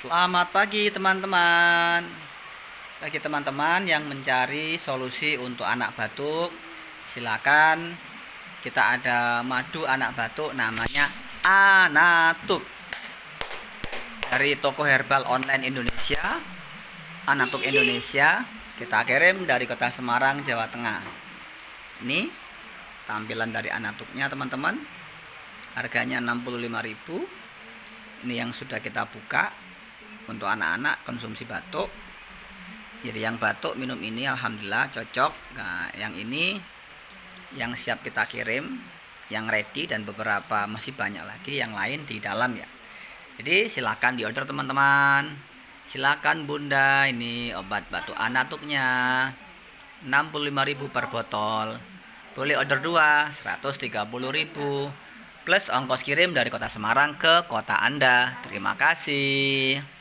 Selamat pagi teman-teman. Bagi teman-teman yang mencari solusi untuk anak batuk, silakan. Kita ada madu anak batuk namanya Anatuk dari toko herbal online Indonesia, Anatuk Indonesia. Kita kirim dari kota Semarang, Jawa Tengah. Ini tampilan dari Anatuknya teman-teman. Harganya 65.000. Ini yang sudah kita buka untuk anak-anak konsumsi batuk. Jadi yang batuk minum ini alhamdulillah cocok. Nah, yang ini yang siap kita kirim, yang ready, dan beberapa masih banyak lagi yang lain di dalam ya. Jadi silakan diorder teman-teman. Silakan Bunda, ini obat batuk Anatuknya 65.000 per botol. Boleh order 2, 130.000 plus ongkos kirim dari kota Semarang ke kota Anda. Terima kasih.